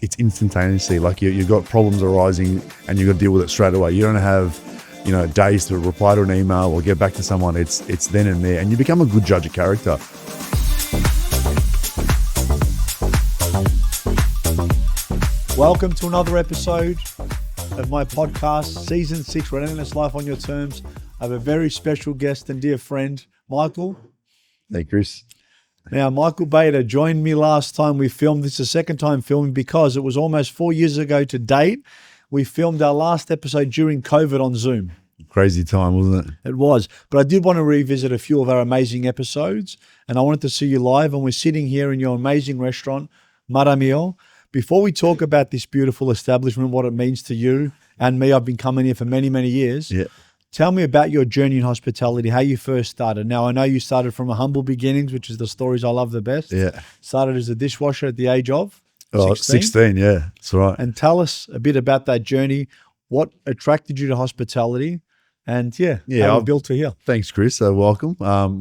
it's instantaneously. Like you've got problems arising and you've got to deal with it straight away. You don't have, days to reply to an email or get back to someone. It's then and there, and you become a good judge of character. Welcome to another episode of my podcast, Season 6, Relentless Life on Your Terms. I have a very special guest and dear friend, Michael. Hey, Chris. Now, Michael Badr joined me last time we filmed. This is the second time filming because it was almost 4 years ago to date. We filmed our last episode during COVID on Zoom. Crazy time, wasn't it? It was. But I did want to revisit a few of our amazing episodes, and I wanted to see you live. And we're sitting here in your amazing restaurant, Marameo. Before we talk about this beautiful establishment, what it means to you and me, I've been coming here for many, many years. Yeah. Tell me about your journey in hospitality, how you first started. Now, I know you started from a humble beginnings, which is the stories I love the best. Yeah. Started as a dishwasher at the age of 16, yeah, that's right. And tell us a bit about that journey. What attracted you to hospitality? And how you built to here. Thanks, Chris. Welcome. I've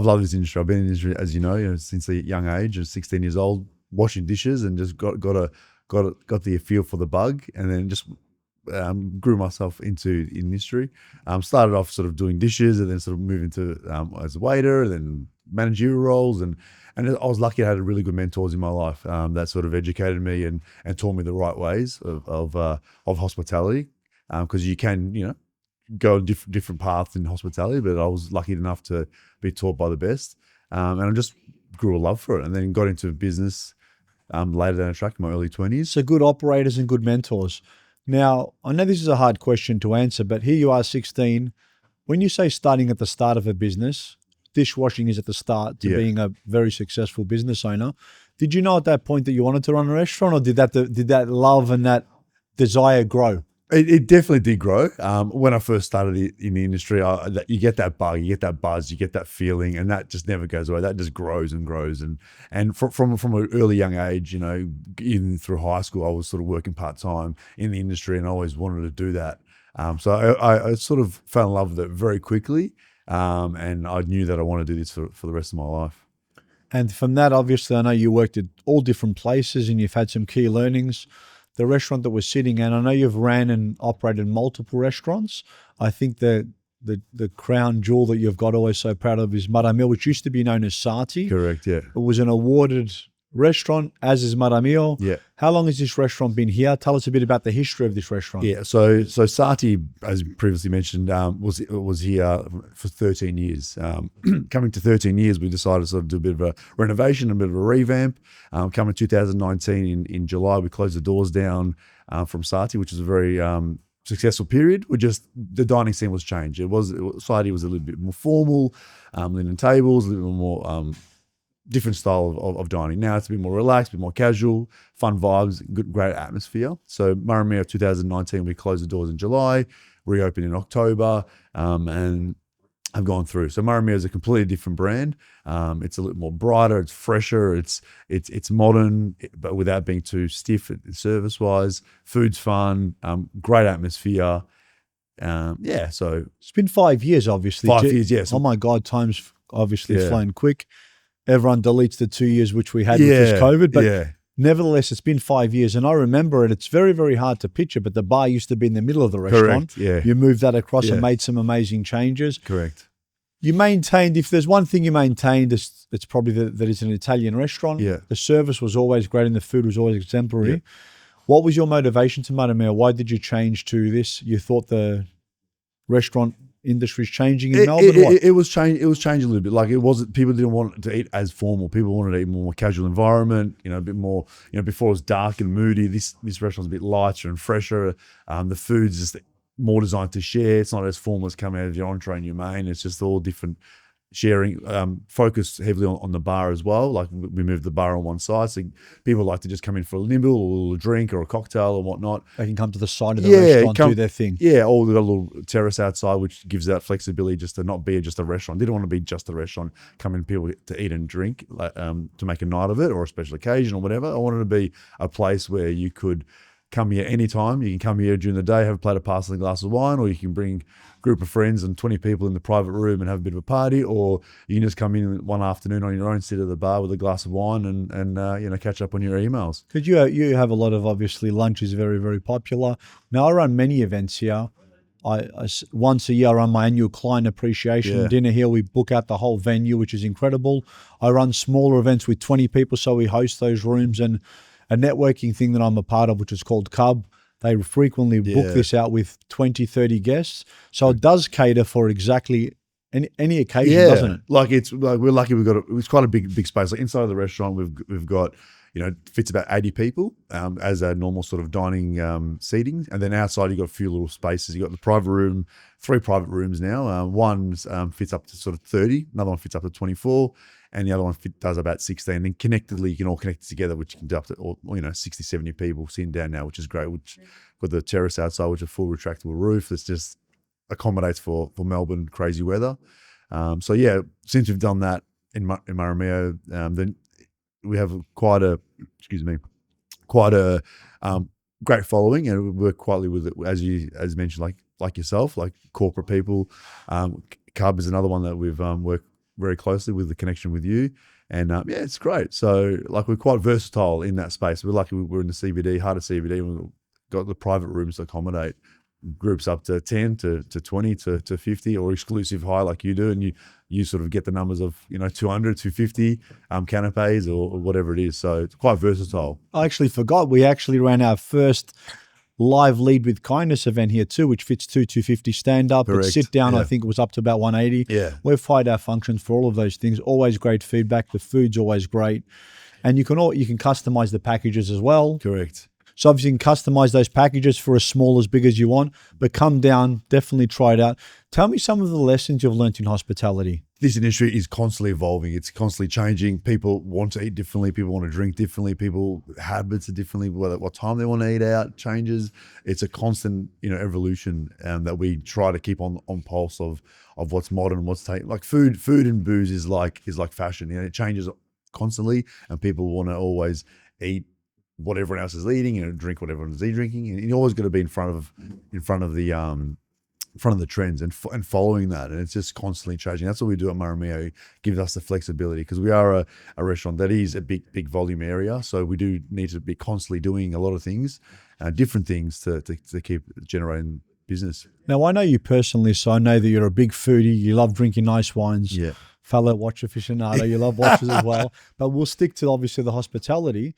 loved this industry. I've been in this industry, as you know, since a young age. I was 16 years old, washing dishes, and just got the feel for the bug, and then just grew myself into the industry. Started off sort of doing dishes, and then sort of moved into as a waiter, and then managerial roles, and I was lucky I had really good mentors in my life that sort of educated me and taught me the right ways of hospitality, because you can go different paths in hospitality, but I was lucky enough to be taught by the best, and I just grew a love for it, and then got into business later down the track in my early 20s. So good operators and good mentors. Now, I know this is a hard question to answer, but here you are, 16. When you say starting at the start of a business, dishwashing is at the start to being a very successful business owner. Did you know at that point that you wanted to run a restaurant, or did that love and that desire grow? It definitely did grow. When I first started in the industry, you get that bug, you get that buzz, you get that feeling, and that just never goes away. That just grows and grows. And from an early young age, even through high school, I was sort of working part-time in the industry, and I always wanted to do that. So I sort of fell in love with it very quickly, and I knew that I wanted to do this for the rest of my life. And from that, obviously, I know you worked at all different places and you've had some key learnings. The restaurant that we're sitting in, I know you've ran and operated multiple restaurants. I think the crown jewel that you've got always so proud of is Marameo, which used to be known as Sarti. Correct, yeah. It was an awarded restaurant, as is Marameo. Yeah. How long has this restaurant been here? Tell us a bit about the history of this restaurant. Yeah, so Sarti, as previously mentioned, was here for 13 years. Coming to 13 years, we decided to sort of do a bit of a renovation, a bit of a revamp. Coming 2019 in July, we closed the doors down from Sarti, which was a very successful period. The dining scene was changed. Sarti was a little bit more formal, linen tables, a little bit more different style of dining. Now it's a bit more relaxed, a bit more casual, fun vibes, great atmosphere. So Marameo 2019, we closed the doors in July, reopened in October, and I've gone through. So Marameo is a completely different brand. It's a little more brighter, it's fresher, it's modern, but without being too stiff service-wise. Food's fun, great atmosphere. So it's been 5 years, obviously. 5 years, yes. Oh my God, time's obviously flown quick. Everyone deletes the 2 years which we had with this COVID, but nevertheless, it's been 5 years. And I remember it. It's very, very hard to picture, but the bar used to be in the middle of the restaurant. Correct, yeah. You moved that across and made some amazing changes. Correct. You maintained, if there's one thing you maintained, it's probably that it's an Italian restaurant. Yeah. The service was always great and the food was always exemplary. Yeah. What was your motivation to Marameo? Why did you change to this? You thought the restaurant industry's changing in Melbourne? It was changing a little bit. Like it wasn't, people didn't want to eat as formal. People wanted to eat more casual environment, a bit more, before it was dark and moody. This restaurant's a bit lighter and fresher. The food's just more designed to share. It's not as formal as coming out of your entree and your main. It's just all different sharing, focused heavily on the bar as well. Like we moved the bar on one side, so people like to just come in for a nibble or a little drink or a cocktail or whatnot. They can come to the side of the restaurant, do their thing. Yeah, or we've got a little terrace outside, which gives that flexibility just to not be just a restaurant. Didn't want to be just a restaurant, coming people to eat and drink, to make a night of it or a special occasion or whatever. I wanted to be a place where you could come here anytime. You can come here during the day, have a plate of pasta and a glass of wine, or you can bring a group of friends and 20 people in the private room and have a bit of a party, or you can just come in one afternoon on your own, sit at the bar with a glass of wine and catch up on your emails. Because you have a lot of, obviously, lunch is very, very popular. Now, I run many events here. Once a year, I run my annual client appreciation dinner here. We book out the whole venue, which is incredible. I run smaller events with 20 people, so we host those rooms, and a networking thing that I'm a part of, which is called Cub. They frequently book this out with 20, 30 guests. So it does cater for exactly any occasion, doesn't it? Like we're lucky it's quite a big space. Like inside of the restaurant, we've got, fits about 80 people as a normal sort of dining seating. And then outside, you've got a few little spaces. You've got the private room, 3 private rooms now. One fits up to sort of 30, another one fits up to 24, and the other one does about 16. And connectedly, you can all connect together, which can do up to 60, 70 people sitting down now, which is great. Which got the terrace outside, which is a full retractable roof. That's just accommodates for Melbourne crazy weather. So yeah, since we've done that in Marameo, then we have quite a great following, and we work quietly with it, as mentioned, like yourself, like corporate people. Cub is another one that we've worked very closely with, the connection with you, and it's great. So we're quite versatile in that space. We're lucky we're in the CBD, heart of CBD. We've got the private rooms to accommodate groups up to 10 to 20 to 50, or exclusive high like you do, and you sort of get the numbers of 200, 250 canapes or whatever it is. So it's quite versatile. I actually forgot, we actually ran our first live Lead with Kindness event here too, which fits 250 stand up. But sit down, I think it was up to about 180. Yeah, we've fired our functions for all of those things. Always great feedback. The food's always great, and you can customize the packages as well. Correct. So obviously you can customize those packages for as small, as big as you want, but come down, definitely try it out. Tell me some of the lessons you've learned in hospitality. This industry is constantly evolving. It's constantly changing. People want to eat differently. People want to drink differently. People habits are differently. What time they want to eat out changes. It's a constant, evolution that we try to keep on pulse of what's modern, what's taken. Like food and booze is like fashion. It changes constantly, and people want to always eat what everyone else is eating and drink what everyone is drinking, and you always got to be in front of the trends and following that, and it's just constantly changing. That's what we do at Marameo. It gives us the flexibility, because we are a restaurant that is a big volume area, so we do need to be constantly doing a lot of things, different things to keep generating business. Now, I know you personally, so I know that you're a big foodie. You love drinking nice wines. Yeah, fellow watch aficionado. You love watches as well. But we'll stick to obviously the hospitality.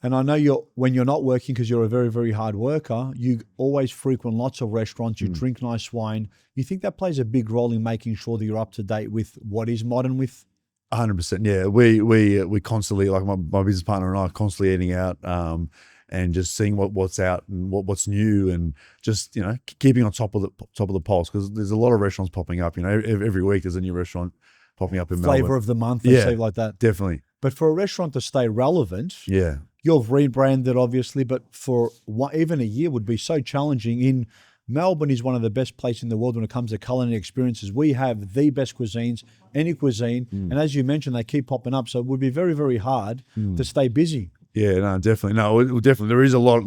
And I know when you're not working, because you're a very, very hard worker, you always frequent lots of restaurants, you drink nice wine. You think that plays a big role in making sure that you're up to date with what is modern with? 100%. Yeah, we constantly, like my business partner and I, are constantly eating out and just seeing what's out and what's new, and just keeping on top of the pulse, because there's a lot of restaurants popping up. Every week there's a new restaurant popping up in Melbourne. Flavor of the month, and stuff like that. Definitely. But for a restaurant to stay relevant, yeah. You've rebranded, obviously, but for even a year would be so challenging. Melbourne is one of the best places in the world when it comes to culinary experiences. We have the best cuisines, any cuisine, and as you mentioned, they keep popping up. So it would be very, very hard to stay busy. Yeah, no, definitely. No, definitely. There is a lot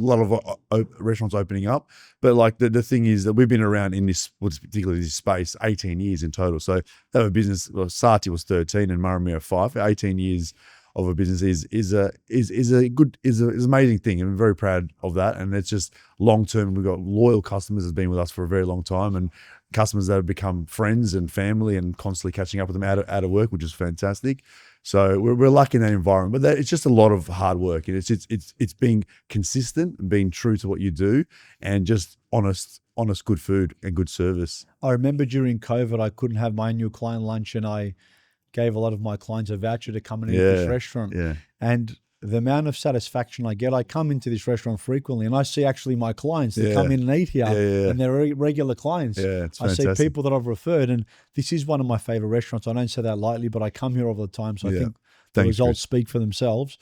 of restaurants opening up, but like the thing is that we've been around in this, particularly this space, 18 years in total. So they have a business. Well, Sarti was 13 and Marameo 5. 18 years of a business is an amazing thing, and I'm very proud of that. And it's just long term. We've got loyal customers that's been with us for a very long time, and customers that have become friends and family, and constantly catching up with them out of work, which is fantastic. So we're lucky in that environment, but it's just a lot of hard work, and it's being consistent and being true to what you do, and just honest good food and good service. I remember during COVID, I couldn't have my annual client lunch, and I gave a lot of my clients a voucher to come and eat at this restaurant. Yeah. And the amount of satisfaction I get, I come into this restaurant frequently, and I see actually my clients that come in and eat here, and they're regular clients. Yeah, it's I fantastic. see people that I've referred, and this is one of my favorite restaurants. I don't say that lightly, but I come here all the time, so I think the results speak for themselves.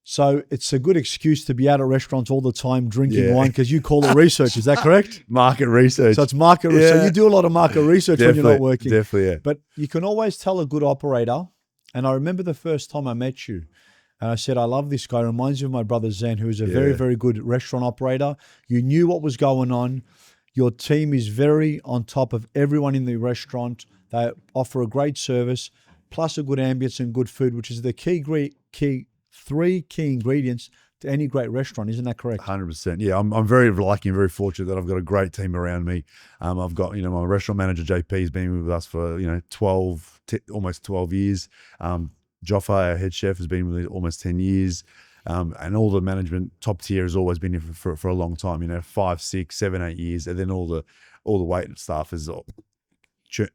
So it's a good excuse to be out at restaurants all the time drinking wine, because you call it research. Is that correct? Market research. So it's market research. So you do a lot of market research when you're not working. Definitely, yeah. But you can always tell a good operator. And I remember the first time I met you, And I said, I love this guy. Reminds me of my brother Zen, who is a Yeah. very, very good restaurant operator. You knew what was going on. Your team is very on top of everyone in the restaurant. They offer a great service, plus a good ambience and good food, which is the three key ingredients to any great restaurant. Isn't that correct? 100%. Yeah, I'm very lucky and very fortunate that I've got a great team around me. I've got, my restaurant manager, JP, has been with us for, almost 12 years. Joffa, our head chef, has been with me almost 10 years. And all the management top tier has always been here for a long time, 5, 6, 7, 8 years. And then all the wait staff is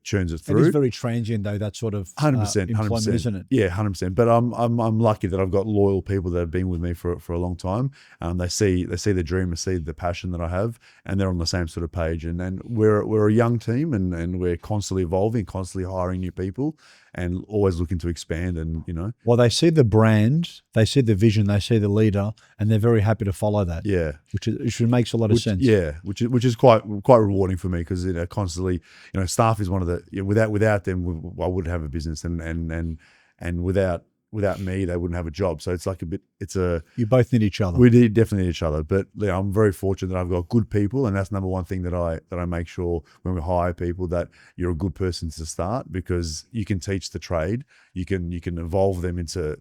churns it through. It is very transient though, that sort of 100%, employment, 100%. isn't it? Yeah, 100%. But I'm lucky that I've got loyal people that have been with me for a long time. They see the dream, they see the passion that I have, and they're on the same sort of page. And then we're a young team, and we're constantly evolving, constantly hiring new people, and always looking to expand. And Well, they see the brand, they see the vision, they see the leader, and they're very happy to follow that. yeah. Which makes a lot of sense. Yeah, which is quite rewarding for me, because constantly, staff is one of the without them I wouldn't have a business, and without me they wouldn't have a job. So it's like You both need each other. we definitely need each other. But I'm very fortunate that I've got good people, and that's number one thing that I make sure when we hire people, that you're a good person to start, because you can teach the trade, you can evolve them into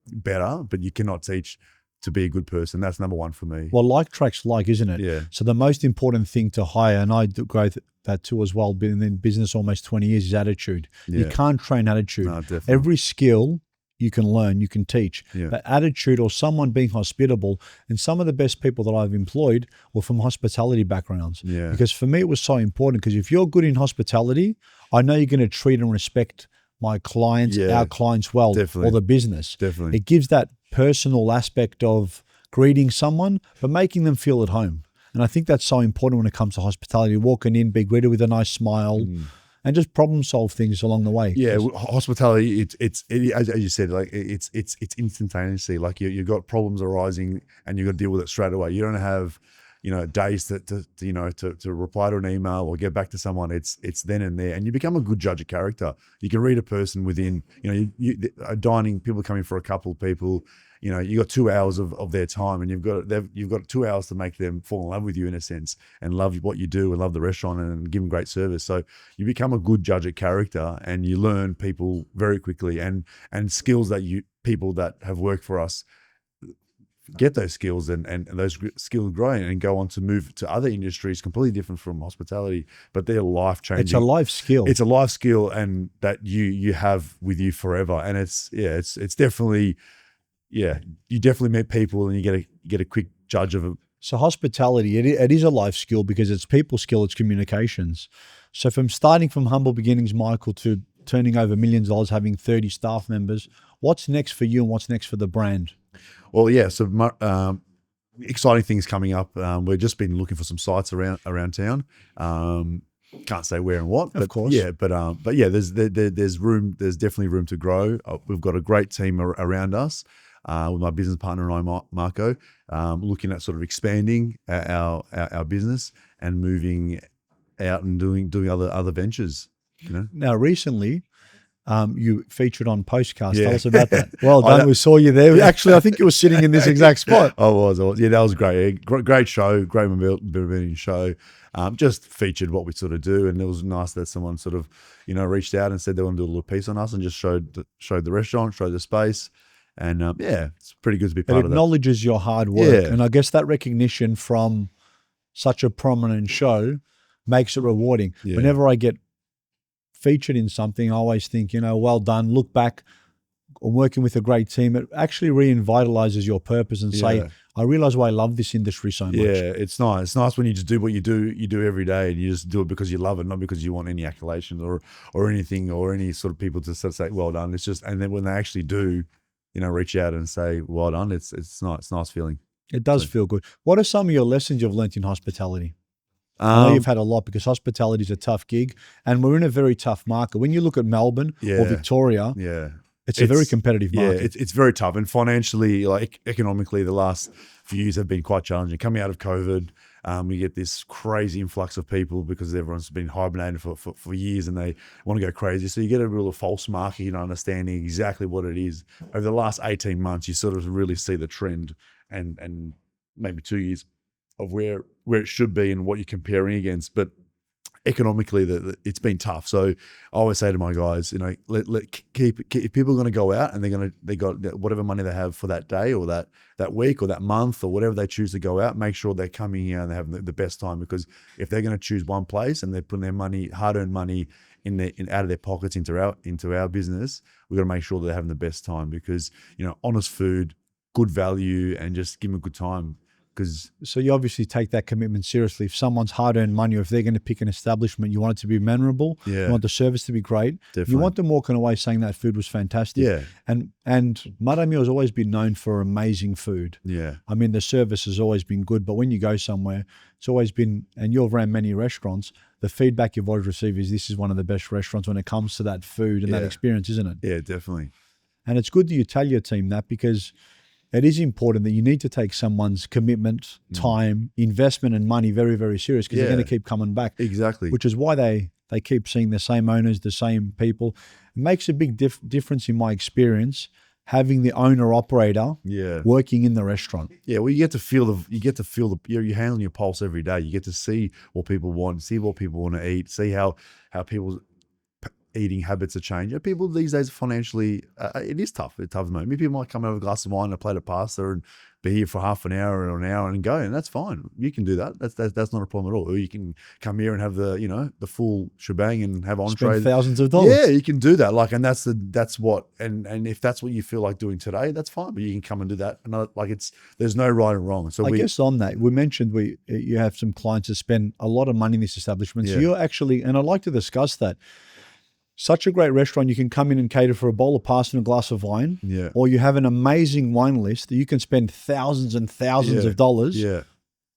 better, but you cannot teach to be a good person. That's number one for me. Well, like attracts like, isn't it? Yeah. So the most important thing to hire, and I go that too as well, been in business almost 20 years, is attitude. You Yeah. can't train attitude. No, definitely. Every skill you can learn, you can teach. Yeah. But attitude, or someone being hospitable, and some of the best people that I've employed were from hospitality backgrounds. Yeah. Because for me, it was so important, because if you're good in hospitality, I know you're going to treat and respect my clients, Yeah. our clients well, Definitely. or the business. Definitely. It gives that personal aspect of greeting someone, but making them feel at home. And I think that's so important when it comes to hospitality. Walking in, be greeted with a nice smile, and just problem solve things along the way. Yeah, hospitality. It's as you said, like it's instantaneously. Like you've got problems arising, and you've got to deal with it straight away. You don't have, days to reply to an email or get back to someone. It's then and there, and you become a good judge of character. You can read a person within. A dining, people coming for a couple of people. You got 2 hours of their time, and you've got 2 hours to make them fall in love with you, in a sense, and love what you do, and love the restaurant, and give them great service. So you become a good judge of character, and you learn people very quickly, and skills that people that have worked for us get those skills, and those skills grow and go on to move to other industries completely different from hospitality, but they're life changing. It's a life skill. It's a life skill, and that you have with you forever. And it's definitely. Yeah, you definitely meet people, and you get a quick judge of it. So hospitality, it is a life skill, because it's people skill, it's communications. So from starting from humble beginnings, Michael, to turning over millions of dollars, having 30 staff members, what's next for you, and what's next for the brand? Well, yeah, so exciting things coming up. We've just been looking for some sites around town. Can't say where and what, but Of course. yeah, but yeah, there's room. There's definitely room to grow. We've got a great team around us. With my business partner and I, Marco, looking at sort of expanding our business and moving out and doing other ventures. Now, recently, you featured on Postcast. Yeah. Tell us about that. Well done. We saw you there. Actually, I think you were sitting in this exact spot. I was. Yeah, that was great. Great show. Great mobility show. Just featured what we sort of do, and it was nice that someone sort of reached out and said they want to do a little piece on us, and just showed the restaurant, showed the space. And yeah, it's pretty good to be part of that. It acknowledges your hard work. Yeah. And I guess that recognition from such a prominent show makes it rewarding. Yeah. Whenever I get featured in something, I always think, well done, look back, I'm working with a great team. It actually revitalizes your purpose and say, I realize why I love this industry so much. Yeah, it's nice. It's nice when you just do what you do every day, and you just do it because you love it, not because you want any accolations or anything, or any sort of people to sort of say, well done. It's just, and then when they actually do, reach out and say, well done. It's nice. It's a nice feeling. It does feel good. What are some of your lessons you've learnt in hospitality? I know you've had a lot, because hospitality is a tough gig, and we're in a very tough market. When you look at Melbourne or Victoria, it's a very competitive market. Yeah, it's very tough. And financially, like economically, the last few years have been quite challenging. Coming out of COVID, We get this crazy influx of people because everyone's been hibernating for years and they want to go crazy. So you get a real false market, understanding exactly what it is. Over the last 18 months, you sort of really see the trend and maybe 2 years of where it should be and what you're comparing against. But economically, it's been tough. So I always say to my guys, keep if people are going to go out and they got whatever money they have for that day or that week or that month or whatever they choose to go out, make sure they're coming here and they have the best time. Because if they're going to choose one place and they're putting their money, hard-earned money, out of their pockets into our business, we've got to make sure they're having the best time. Because honest food, good value, and just give them a good time. So you obviously take that commitment seriously. If someone's hard-earned money, or if they're going to pick an establishment, you want it to be memorable. Yeah. You want the service to be great. Definitely. You want them walking away saying that food was fantastic. Yeah. And Marameo has always been known for amazing food. Yeah. I mean, the service has always been good, but when you go somewhere, it's always been, and you've ran many restaurants, the feedback you've always received is this is one of the best restaurants when it comes to that food and that experience, isn't it? Yeah, definitely. And it's good that you tell your team that, because it is important that you need to take someone's commitment, time, investment, and money very, very serious, because they're going to keep coming back. Exactly. Which is why they keep seeing the same owners, the same people. It makes a big difference in my experience having the owner operator working in the restaurant. Yeah, well, you get to feel you're handling your pulse every day. You get to see what people want, see what people want to eat, see how people's eating habits are changing. People these days financially, it is tough. It's tough at the moment. People might come over a glass of wine and a plate of pasta and be here for half an hour or an hour and go, and that's fine. You can do that. That's not a problem at all. Or you can come here and have the full shebang and have entree. Spend thousands of dollars. Yeah, you can do that. And that's what if that's what you feel like doing today, that's fine. But you can come and do that. And there's no right and wrong. So I guess on that, we mentioned you have some clients that spend a lot of money in this establishment. So you're actually, and I'd like to discuss that. Such a great restaurant, you can come in and cater for a bowl of pasta and a glass of wine. Yeah. Or you have an amazing wine list that you can spend thousands and thousands of dollars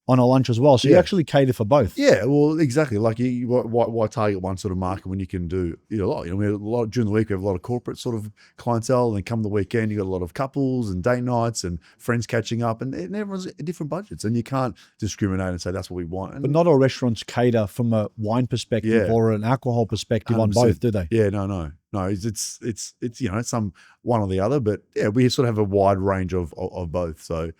on a lunch as well. So you actually cater for both. Yeah, well, exactly. Why target one sort of market when you can do a lot? We have a lot during the week. We have a lot of corporate sort of clientele, and then come the weekend, you got a lot of couples and date nights and friends catching up, and everyone's different budgets, and you can't discriminate and say that's what we want. But not all restaurants cater from a wine perspective or an alcohol perspective 100%. On both, do they? Yeah, no. It's some one or the other, but we sort of have a wide range of both. So.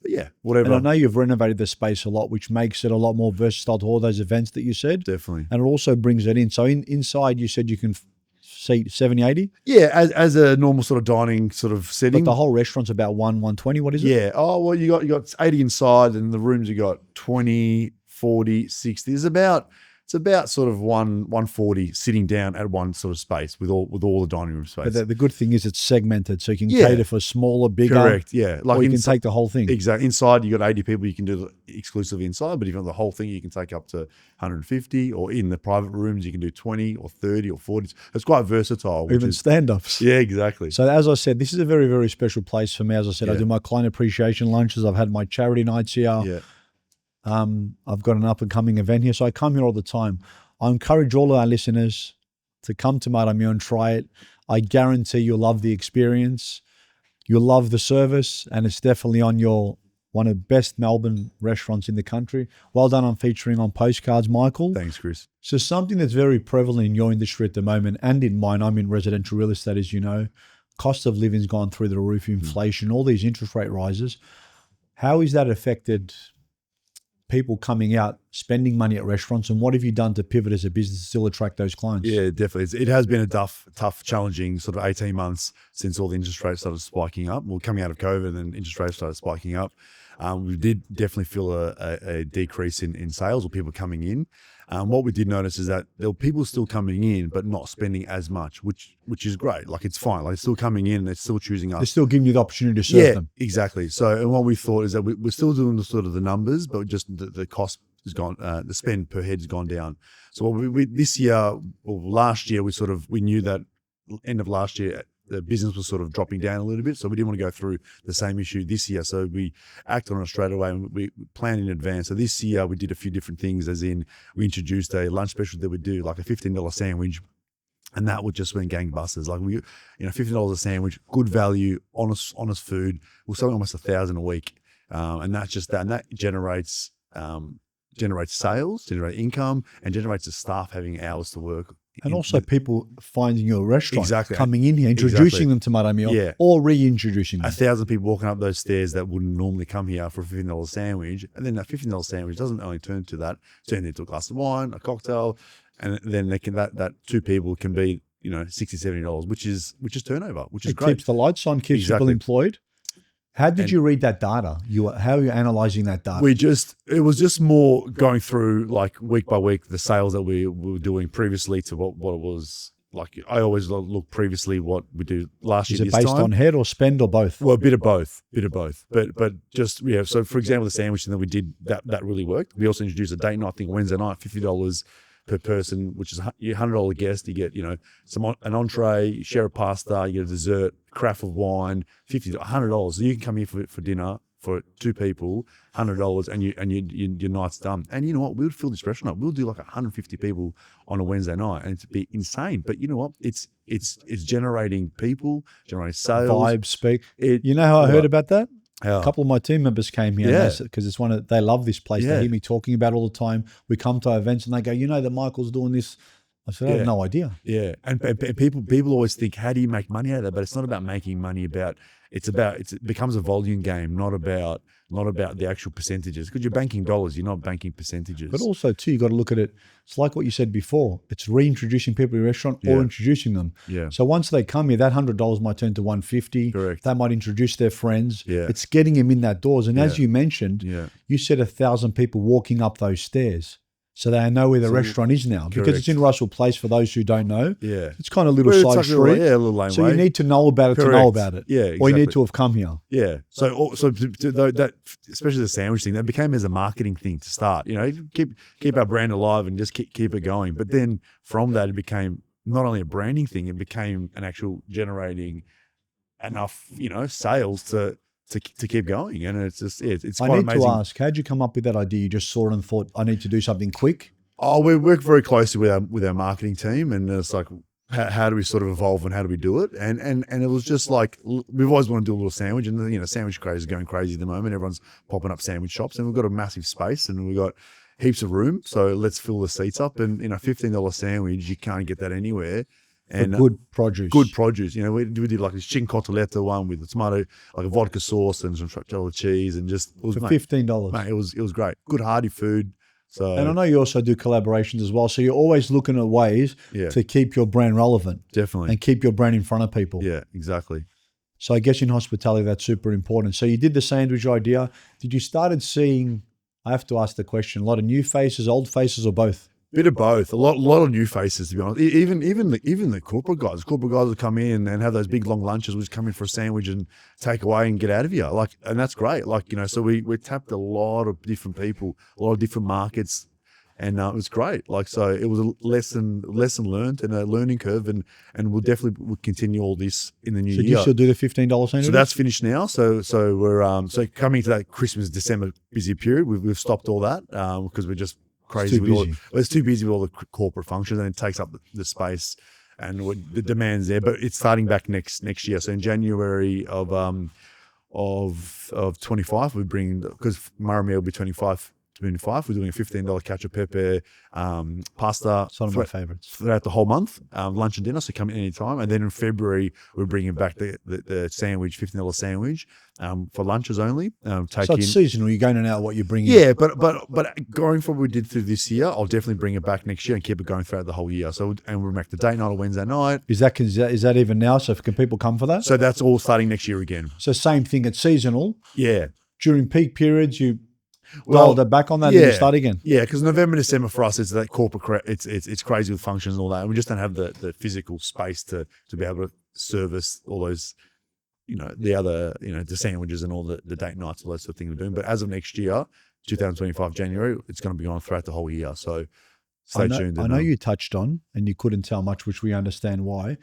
But yeah, whatever. And I know you've renovated the space a lot, which makes it a lot more versatile to all those events that you said. Definitely. And it also brings it in. So inside you said you can seat 70, 80? Yeah, as a normal sort of dining sort of setting. But the whole restaurant's about 120, what is it? Yeah. Oh, well, you got 80 inside, and the rooms you got 20, 40, 60. It's about sort of 140 sitting down at one sort of space with all the dining room space. But the good thing is it's segmented, so you can cater for smaller, bigger. Correct, yeah. Or you can take the whole thing. Exactly. Inside, you got 80 people, you can do exclusively inside, but if you want the whole thing, you can take up to 150, or in the private rooms, you can do 20 or 30 or 40. It's quite versatile. Even stand-ups. Yeah, exactly. So as I said, this is a very, very special place for me. As I said, I do my client appreciation lunches. I've had my charity nights here. Yeah. I've got an up-and-coming event here, so I come here all the time. I encourage all of our listeners to come to Marameo and try it. I guarantee you'll love the experience. You'll love the service, and it's definitely on one of the best Melbourne restaurants in the country. Well done on featuring on postcards, Michael. Thanks, Chris. So something that's very prevalent in your industry at the moment, and in mine, I'm in residential real estate, as you know. Cost of living's gone through the roof, inflation, all these interest rate rises. How has that affected people coming out, spending money at restaurants, and what have you done to pivot as a business to still attract those clients? Yeah, definitely. It has been a tough, challenging sort of 18 months since all the interest rates started spiking up. Well, coming out of COVID, and interest rates started spiking up. We did definitely feel a decrease in sales, or people coming in. What we did notice is that there were people still coming in, but not spending as much, which is great. It's fine. It's still coming in, and they're still choosing us. They're still giving you the opportunity to serve them. Exactly. So, and what we thought is that we're still doing the sort of the numbers, but just the cost has gone, the spend per head has gone down. So what we this year, or last year, we knew that end of last year, the business was sort of dropping down a little bit. So we didn't want to go through the same issue this year. So we acted on it straight away, and we planned in advance. So this year we did a few different things, as in we introduced a lunch special that we do, like a $15 sandwich. And that would just went gangbusters. $15 a sandwich, good value, honest food. We're selling almost 1,000 a week. And that's just that. And that generates generates sales, generates income, and generates the staff having hours to work. And also people finding your restaurant, Exactly. coming in here, introducing them to Marameo, or reintroducing them. 1,000 people walking up those stairs that wouldn't normally come here for a $15 sandwich. And then that $15 sandwich doesn't only turn to that, turn into a glass of wine, a cocktail, and then they can that two people can be, $60, $70, which is turnover, which is great. Keeps the lights on, keeps people employed. How did you read that data? How are you analyzing that data? It was just more going through like week by week the sales that we were doing previously to what it was like. I always look previously what we do last year. Is it based on head or spend or both? Well, a bit of both. But just so for example, the sandwich thing that we did that really worked. We also introduced a date night thing Wednesday night, $50 per person, which is $100 guest. You get an entree, you share a pasta, you get a dessert, carafe of wine, $50, $100. So you can come here for dinner for two people, $100, and your night's done. And you know what? We'll fill this restaurant up. We'll do like 150 people on a Wednesday night, and it'd be insane. But you know what? It's generating people, generating sales, vibe, speak. You know how I heard about that? Yeah. A couple of my team members came here because it's they love this place. They hear me talking about it all the time. We come to events and they go, that Michael's doing this. I said, I have no idea. Yeah. And people always think, how do you make money out of that? But it's not about making money. It becomes a volume game, not about the actual percentages. Because you're banking dollars, you're not banking percentages. But also too, you got to look at it. It's like what you said before. It's reintroducing people to your restaurant or introducing them. Yeah. So once they come here, that $100 might turn to $150. Correct. They might introduce their friends. Yeah. It's getting them in that doors. And as you mentioned, you said 1,000 people walking up those stairs. So they know where the restaurant is now. Because it's in Russell Place, for those who don't know. Yeah. It's kind of a little side street. A little lane so way. you need to know about it to know about it. Yeah, exactly. Or you need to have come here. Yeah. So that, especially the sandwich thing, that became as a marketing thing to start. Keep our brand alive and just keep it going. But then from that, it became not only a branding thing, it became an actual generating enough, sales to keep going. And it's just, it's quite amazing. I need to ask, how'd you come up with that idea? You just saw it and thought, I need to do something quick? Oh, we work very closely with our marketing team, and it's like, how do we sort of evolve and how do we do it? And it was just like, we've always wanted to do a little sandwich, and sandwich craze is going crazy at the moment. Everyone's popping up sandwich shops, and we've got a massive space, and we've got heaps of room. So let's fill the seats up. And $15 sandwich, you can't get that anywhere. And good produce. Good produce. We did like this chicken cotoletta one with a tomato, like a vodka sauce and some stracciatella cheese, and just it was for $15. Mate, it was great. Good hearty food. So, and I know you also do collaborations as well. So you're always looking at ways to keep your brand relevant. Definitely. And keep your brand in front of people. Yeah, exactly. So I guess in hospitality, that's super important. So you did the sandwich idea. Did you started seeing, I have to ask the question, a lot of new faces, old faces, or both? Bit of both. A lot of new faces, to be honest. Even the corporate guys. Corporate guys will come in and have those big long lunches. We just come in for a sandwich and take away and get out of here. And that's great. So we tapped a lot of different people, a lot of different markets, and it was great. So it was a lesson learned and a learning curve, and we'll definitely continue all this in the new year. So do you still do the $15 sandwich? So that's finished now. So we're coming to that Christmas December busy period. We've stopped all that because we're just crazy. It's too busy with all the corporate functions, and it takes up the space and the demand's there. But it's starting back next year. So in January of 25, we bring, because Marameo will be 25. We're doing a $15 cacio pepe pasta. It's one of my favorites. Throughout the whole month, lunch and dinner, so come in any time. And then in February, we're bringing back the sandwich, $15 sandwich for lunches only. So it's seasonal. You're going out what you're bringing. Yeah, but going from what we did through this year, I'll definitely bring it back next year and keep it going throughout the whole year. So, and we'll make the date night on Wednesday night. Is that even now? So can people come for that? So that's all starting next year again. So same thing, it's seasonal. Yeah. During peak periods, you dial that back on that and you start again. Yeah, because November, December for us, it's that corporate. It's crazy with functions and all that, and we just don't have the physical space to be able to service all those, the other, the sandwiches and all the date nights, all those sort of things we're doing. But as of next year, 2025 January, it's going to be on throughout the whole year. So stay tuned. I know you touched on, and you couldn't tell much, which we understand why.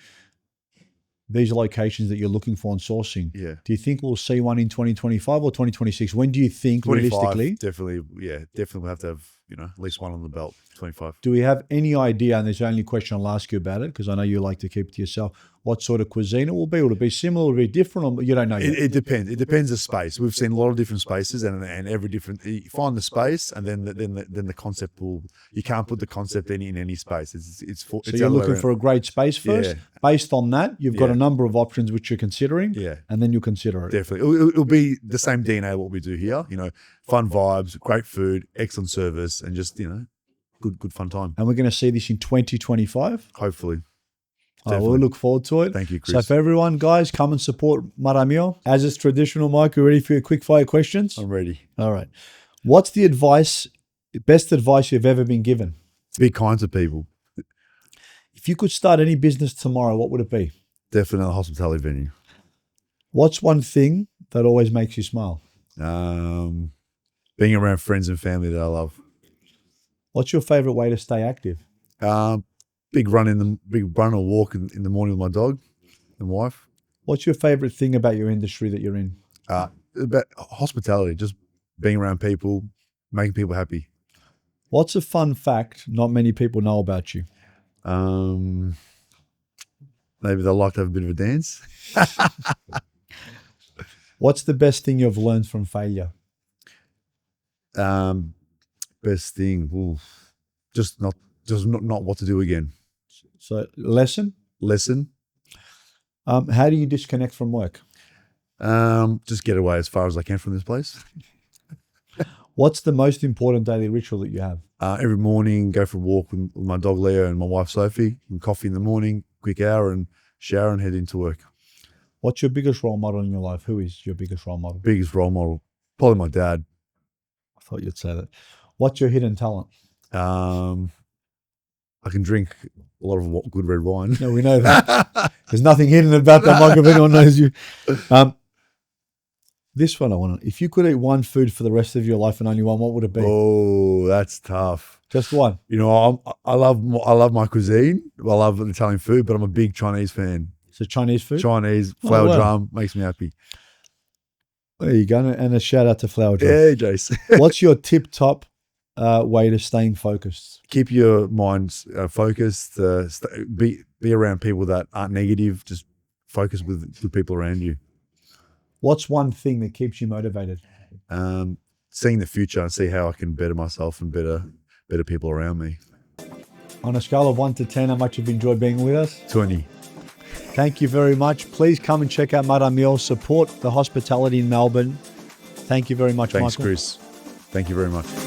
These are locations that you're looking for in sourcing. Yeah. Do you think we'll see one in 2025 or 2026? When do you think realistically? Definitely. Yeah, definitely we'll have to have at least one on the belt, 25. Do we have any idea, and there's only question I'll ask you about it, because I know you like to keep it to yourself, what sort of cuisine it will be? Will it be similar? Will it be different? Or you don't know yet? It depends. It depends the space. We've seen a lot of different spaces, and every different. You find the space, and then the concept will. You can't put the concept in any space. So you're looking for a great space first. Yeah. Based on that, you've got a number of options which you're considering. Yeah. And then you'll consider it. Definitely, it'll be the same DNA of what we do here. Fun vibes, great food, excellent service, and just good fun time. And we're going to see this in 2025. Hopefully. We'll look forward to it. Thank you, Chris. So for everyone, guys, come and support Marameo. As is traditional, Mike, you ready for your quick fire questions? I'm ready. All right. What's the best advice you've ever been given? Be kind to people. If you could start any business tomorrow, what would it be? Definitely a hospitality venue. What's one thing that always makes you smile? Being around friends and family that I love. What's your favorite way to stay active? Big run or walk in the morning with my dog and wife. What's your favorite thing about your industry that you're in? About hospitality, just being around people, making people happy. What's a fun fact not many people know about you? Maybe they like to have a bit of a dance. What's the best thing you've learned from failure? Best thing, just not what to do again. So lesson? How do you disconnect from work? Just get away as far as I can from this place. What's the most important daily ritual that you have? Every morning, go for a walk with my dog Leo and my wife Sophie, and coffee in the morning, quick hour, and shower and head into work. What's your biggest role model in your life? Who is your biggest role model? Biggest role model? Probably my dad. I thought you'd say that. What's your hidden talent? I can drink a lot of good red wine. No, we know that. There's nothing hidden about that, Mike, if anyone knows you. This one I want to. If you could eat one food for the rest of your life and only one, what would it be? Oh, that's tough. Just one. I love my cuisine. I love Italian food, but I'm a big Chinese fan. So Chinese food? Chinese, flour drum, makes me happy. There you go. And a shout out to flour drum. Yeah, Jace. What's your tip-top way to staying focused? Keep your mind focused. Be around people that aren't negative. Just focus with the people around you. What's one thing that keeps you motivated? Seeing the future and see how I can better myself and better people around me. On a scale of 1 to 10, how much you've enjoyed being with us? 20. Thank you very much. Please come and check out Marameo. Support the hospitality in Melbourne. Thank you very much, Thanks, Michael. Chris. Thank you very much.